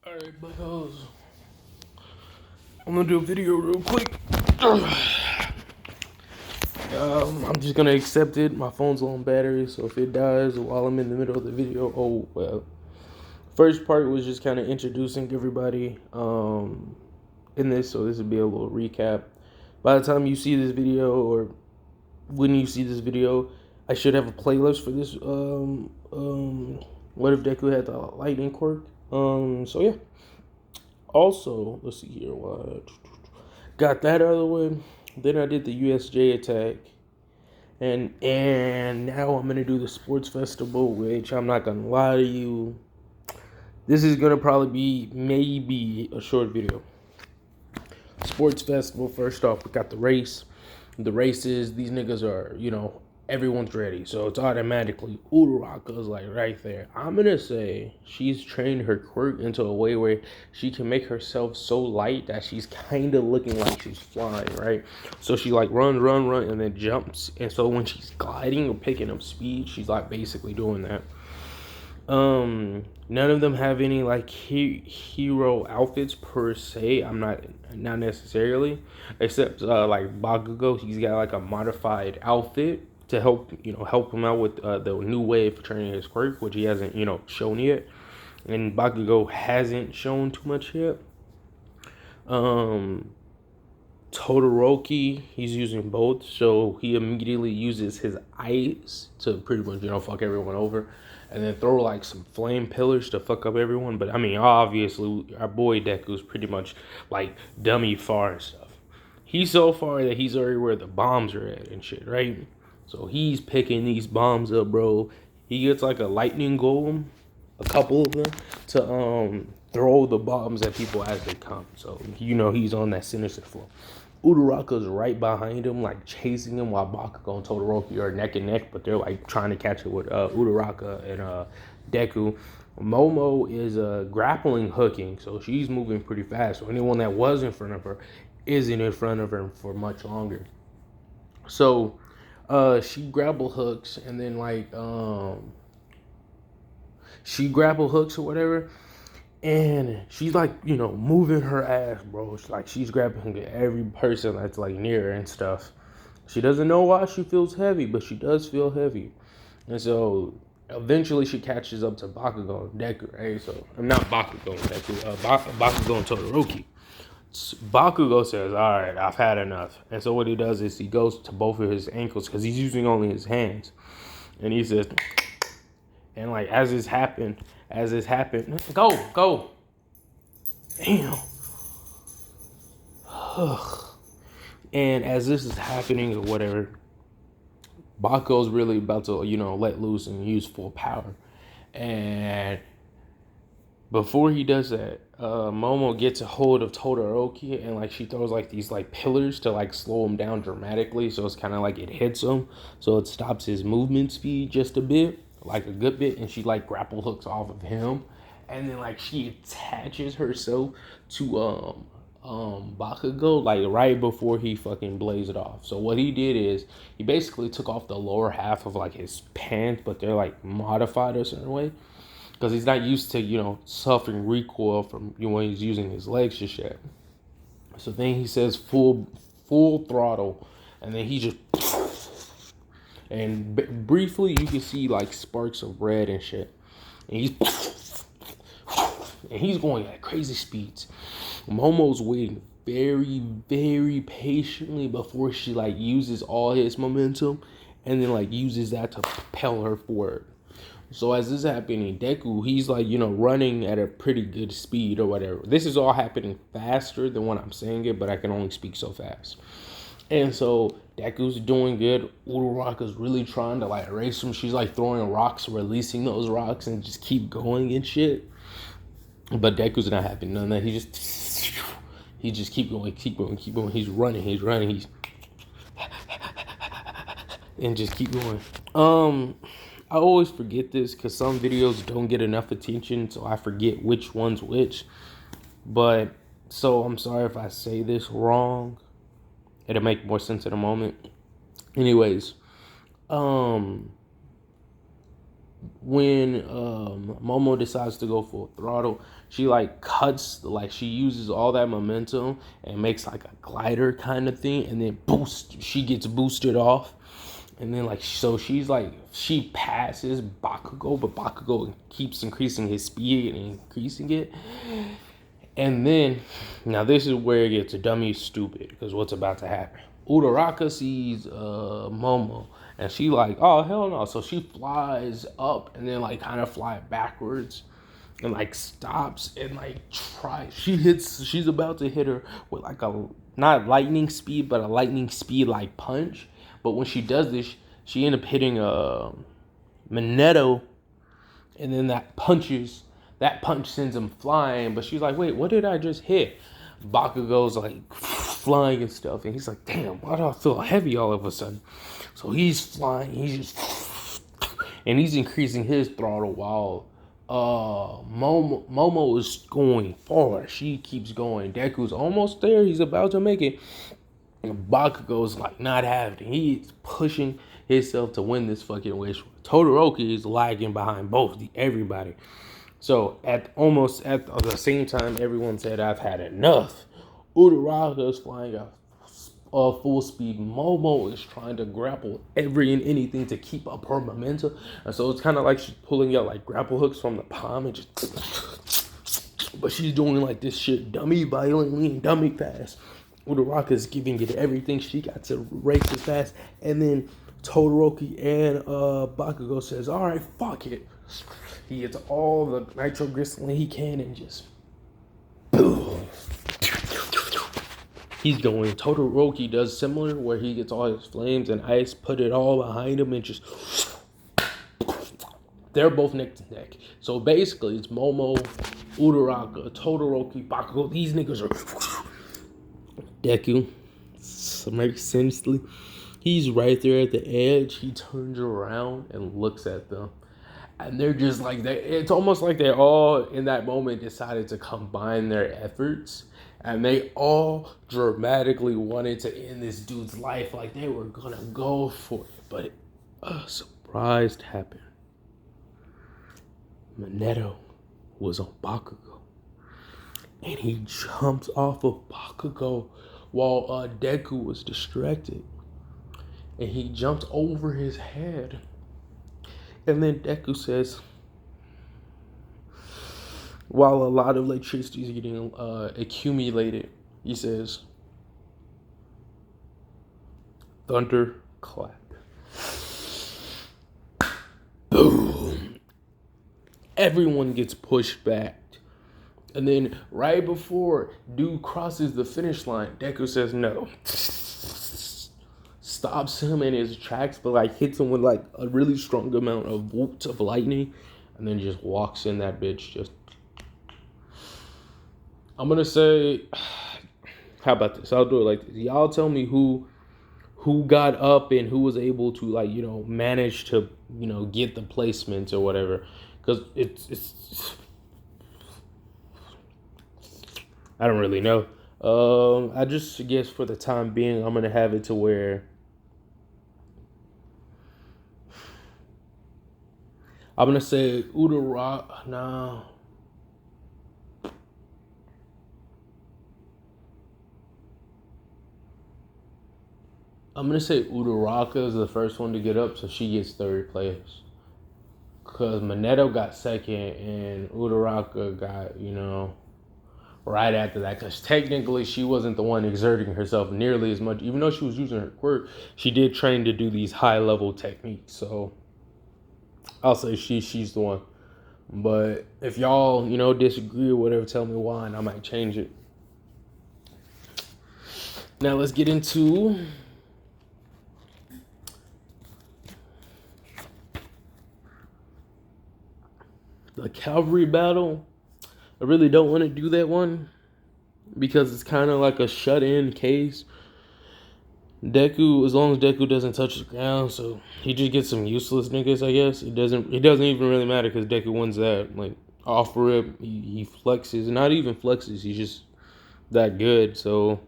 Alright, buckos. I'm gonna do a video real quick. I'm just gonna accept it. My phone's low on battery, so if it dies while I'm in the middle of the video, oh well. First part was just kind of introducing everybody in this, so this would be a little recap. By the time you see this video, or when you see this video, I should have a playlist for this. What if Deku had the lightning quirk? So yeah. Also, let's see here. What got that out of the way? Then I did the USJ attack, and now I'm gonna do the sports festival, which I'm not gonna lie to you. This is gonna probably be maybe a short video. Sports festival. First off, we got the race. The races. These niggas are, everyone's ready, so it's automatically Uraraka's like right there. I'm gonna say she's trained her quirk into a way where she can make herself so light that she's kind of looking like she's flying, right? So she like run, and then jumps, and so when she's gliding or picking up speed, she's like basically doing that. None of them have any like hero outfits per se. I'm not necessarily, except like Bakugo. He's got like a modified outfit to help him out with the new way of training his quirk, which he hasn't shown yet, and Bakugo hasn't shown too much yet. Um, Todoroki, he's using both, so he immediately uses his ice to pretty much fuck everyone over, and then throw like some flame pillars to fuck up everyone. But I mean, obviously, our boy Deku's pretty much like dummy far and stuff. He's so far that he's already where the bombs are at and shit, right? So he's picking these bombs up, bro. He gets like a lightning golem, a couple of them, to throw the bombs at people as they come. So he's on that sinister flow. Uraraka's right behind him, like chasing him, while Bakugo and Todoroki are neck and neck, but they're like trying to catch it with Uraraka and Deku. Momo is grappling hooking, so she's moving pretty fast. So anyone that was in front of her isn't in front of her for much longer. So she grapple hooks, and then she grapple hooks or whatever. And she's like, moving her ass, bro. It's like she's grabbing every person that's like near her and stuff. She doesn't know why she feels heavy, but she does feel heavy. And so eventually she catches up to Bakugo and Deku, right? So I'm not Bakugo and Deku, Bakugo and Todoroki. Bakugo says, "All right, I've had enough." And so what he does is he goes to both of his ankles because he's using only his hands, and he says, and like as this happened, go, damn. And as this is happening or whatever, Bakugo's really about to let loose and use full power. And before he does that, Momo gets a hold of Todoroki, and like she throws like these like pillars to like slow him down dramatically. So it's kind of like it hits him, so it stops his movement speed just a bit, like a good bit, and she like grapple hooks off of him, and then like she attaches herself to Bakugo like right before he fucking blazed off. So what he did is he basically took off the lower half of like his pants, but they're like modified a certain way because he's not used to suffering recoil from when he's using his legs just yet. So then he says full throttle, and then he just and briefly you can see like sparks of red and shit, and he's going at crazy speeds. Momo's waiting very, very patiently before she like uses all his momentum, and then like uses that to propel her forward. So as this is happening, Deku, he's like, running at a pretty good speed or whatever. This is all happening faster than when I'm saying it, but I can only speak so fast. And so Deku's doing good. Uraraka's really trying to like erase him. She's like throwing rocks, releasing those rocks, and just keep going and shit. But Deku's not having none of that. He just keep going. He's running, and just keep going. I always forget this because some videos don't get enough attention, so I forget which one's which. But so I'm sorry if I say this wrong. It'll make more sense in a moment. Anyways, when Momo decides to go full throttle, she like cuts, like she uses all that momentum and makes like a glider kind of thing, and then boost, she gets boosted off, and then like so she's like she passes Bakugo, but Bakugo keeps increasing his speed and increasing it, and then now this is where it gets dummy stupid because what's about to happen. Uraraka sees Momo and she like, oh hell no. So she flies up and then like kind of fly backwards and like stops and like tries. She's about to hit her with like a not lightning speed, but a lightning speed like punch. But when she does this, she end up hitting a Magneto, and then that punch sends him flying. But she's like, wait, what did I just hit? Bakugo's like flying and stuff, and he's like, damn, why do I feel heavy all of a sudden? So he's flying, he's just, and he's increasing his throttle while Momo is going forward. She keeps going. Deku's almost there. He's about to make it. And Bakugo's like not having it. He's pushing himself to win this fucking race. Todoroki is lagging behind everybody. So almost at the same time, everyone said, "I've had enough." Uraraka is flying at full speed. Momo is trying to grapple every and anything to keep up her momentum, and so it's kind of like she's pulling out like grapple hooks from the palm and just. But she's doing like this shit dummy violently and dummy fast. Uraraka is giving it everything she got to race it fast, and then Todoroki and Bakugo says, "All right, fuck it." He gets all the nitroglycerin he can and just boom. He's going. Todoroki does similar where he gets all his flames and ice, put it all behind him, and just they're both neck to neck. So basically, it's Momo, Uraraka, Todoroki, Bakugo. These niggas are Deku. Seriously, he's right there at the edge. He turns around and looks at them. And they're just like, it's almost like they all in that moment decided to combine their efforts. And they all dramatically wanted to end this dude's life. Like they were gonna go for it. But a surprise happened. Magneto was on Bakugo. And he jumps off of Bakugo while Deku was distracted. And he jumped over his head. And then Deku says, while a lot of electricity is getting accumulated, he says, thunder clap. Boom. Everyone gets pushed back. And then right before dude crosses the finish line, Deku says no. Stops him in his tracks, but like hits him with like a really strong amount of bolts of lightning, and then just walks in that bitch. Just, I'm gonna say, how about this? I'll do it like this. Y'all tell me who got up and who was able to like manage to get the placements or whatever, because it's I don't really know. I just guess for the time being, I'm gonna have it to where I'm gonna say Udara. No. I'm gonna say Uraraka is the first one to get up, so she gets third place. Cause Magneto got second, and Uraraka got right after that. Cause technically she wasn't the one exerting herself nearly as much, even though she was using her quirk. She did train to do these high level techniques, so I'll say she's the one. But if y'all disagree or whatever, tell me why, and I might change it. Now let's get into the cavalry battle. I really don't want to do that one because it's kind of like a shut-in case. Deku, as long as Deku doesn't touch the ground, so he just gets some useless niggas, I guess. It doesn't even really matter because Deku wins that. Like, off rip, he flexes. Not even flexes, he's just that good. So,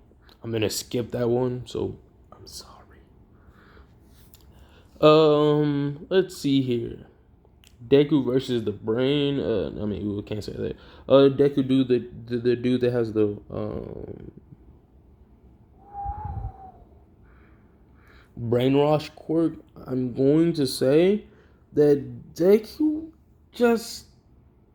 I'm going to skip that one. So, I'm sorry. Let's see here. Deku versus the brain. I mean, we can't say that. Deku do the dude that has the brainwash quirk. I'm going to say that Deku just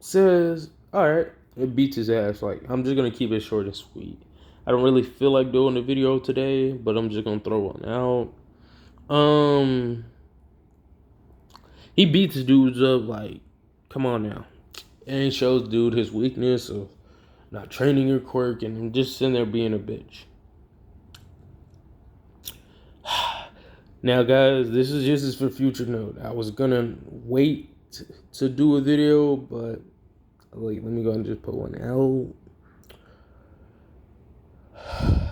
says, "All right," it beats his ass. Like, I'm just gonna keep it short and sweet. I don't really feel like doing a video today, but I'm just gonna throw one out. He beats dudes up like, come on now, and he shows dude his weakness of not training your quirk and just sitting there being a bitch. Now, guys, this is just for future note. I was gonna wait to do a video, but like, let me go and just put one out.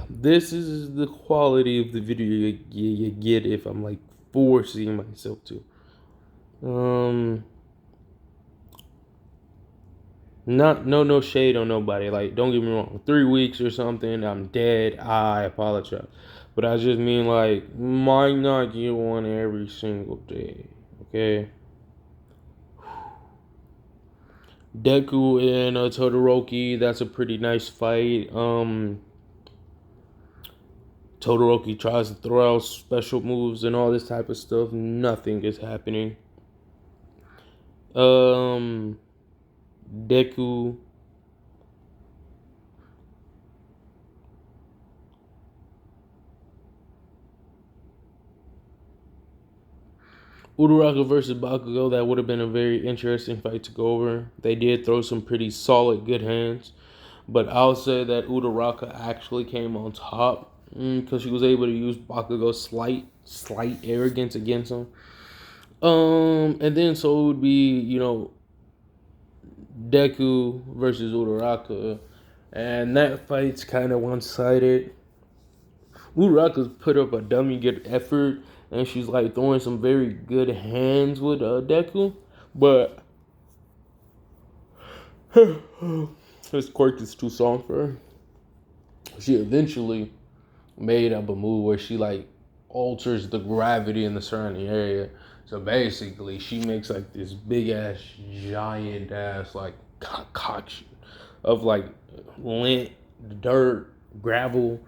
This is the quality of the video you get if I'm like forcing myself to. No shade on nobody. Like, don't get me wrong. 3 weeks or something, I'm dead. I apologize, but I just mean like might not get one every single day. Okay. Deku and Todoroki. That's a pretty nice fight. Todoroki tries to throw out special moves and all this type of stuff. Nothing is happening. Deku. Uraraka versus Bakugo, that would have been a very interesting fight to go over. They did throw some pretty solid, good hands. But I'll say that Uraraka actually came on top because she was able to use Bakugo's slight arrogance against him. And then so it would be, Deku versus Uraraka. And that fight's kind of one-sided. Uraraka's put up a dummy good effort, and she's like throwing some very good hands with Deku, but his quirk is too strong for her. She eventually made up a move where she like alters the gravity in the surrounding area. So basically, she makes like this big ass, giant ass like concoction of like lint, dirt, gravel,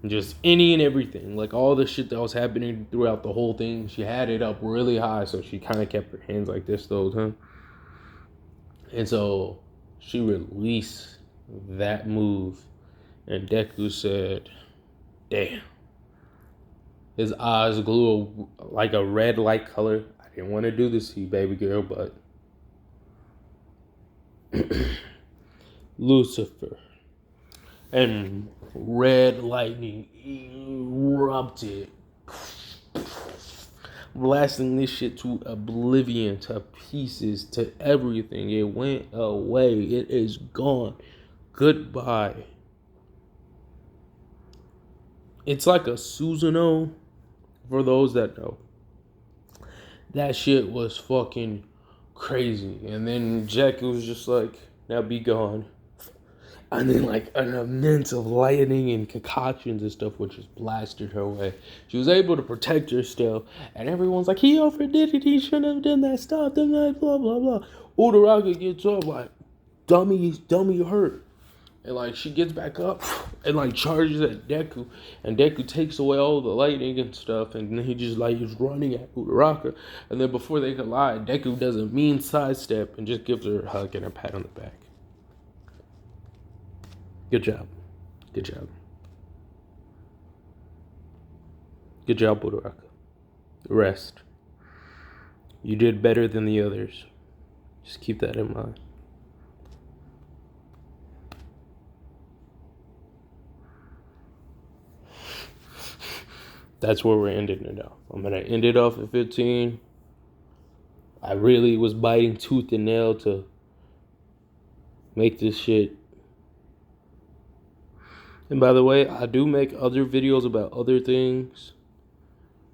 just any and everything. Like all the shit that was happening throughout the whole thing. She had it up really high, so she kind of kept her hands like this the whole time. And so she released that move, and Deku said, "Damn." His eyes glue like a red light color. I didn't want to do this to you, baby girl, but Lucifer and red lightning erupted, blasting this shit to oblivion, to pieces, to everything. It went away. It is gone. Goodbye. It's like a Susanoo, for those that know. That shit was fucking crazy. And then Jackie was just like, now be gone. And then like an immense of lightning and concoctions and stuff which just blasted her way. She was able to protect her still. And everyone's like, he overdid it. He shouldn't have done that. Stop them. Blah, blah, blah. Uraraka gets up like, dummy hurt. And like she gets back up and like charges at Deku, and Deku takes away all the lightning and stuff, and then he just like is running at Uraraka, and then before they collide, Deku does a mean sidestep and just gives her a hug and a pat on the back. Good job, good job, good job, Uraraka. Rest. You did better than the others. Just keep that in mind. That's where we're ending it off. I'm going to end it off at 15. I really was biting tooth and nail to make this shit. And by the way, I do make other videos about other things.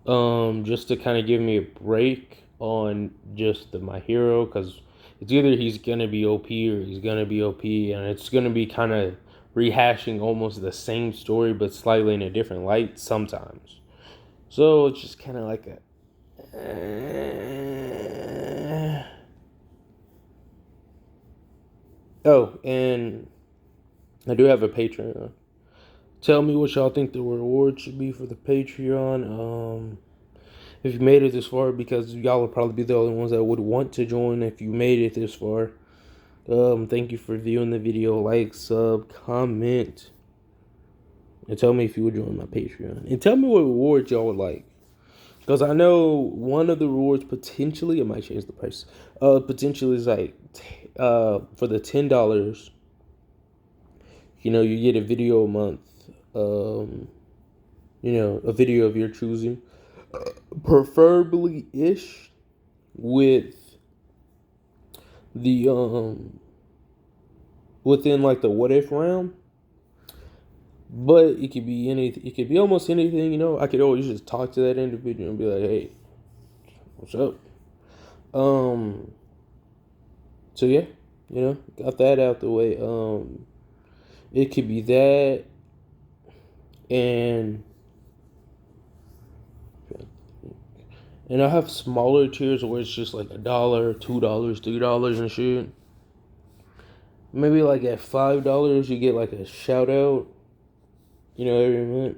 Just to kind of give me a break on just My Hero. Because it's either he's going to be OP or he's going to be OP. And it's going to be kind of rehashing almost the same story, but slightly in a different light sometimes. So it's just kind of like Oh, and I do have a Patreon. Tell me what y'all think the reward should be for the Patreon. If you made it this far, because y'all will probably be the only ones that would want to join if you made it this far. Thank you for viewing the video. Like, sub, comment, and tell me if you would join my Patreon. And tell me what rewards y'all would like. Because I know one of the rewards potentially, it might change the price. Potentially is like, for the $10, you get a video a month. A video of your choosing, preferably ish with the within like the what if realm. But it could be anything. It could be almost anything. I could always just talk to that individual and be like, "Hey, what's up?" So yeah, got that out the way. It could be that, and I have smaller tiers where it's just like $1, $2, $3 and shit. Maybe like at $5 you get like a shout out. Every month.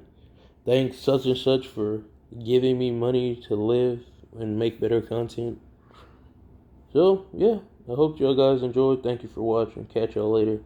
Thanks such and such for giving me money to live and make better content. So yeah, I hope y'all guys enjoyed. Thank you for watching. Catch y'all later.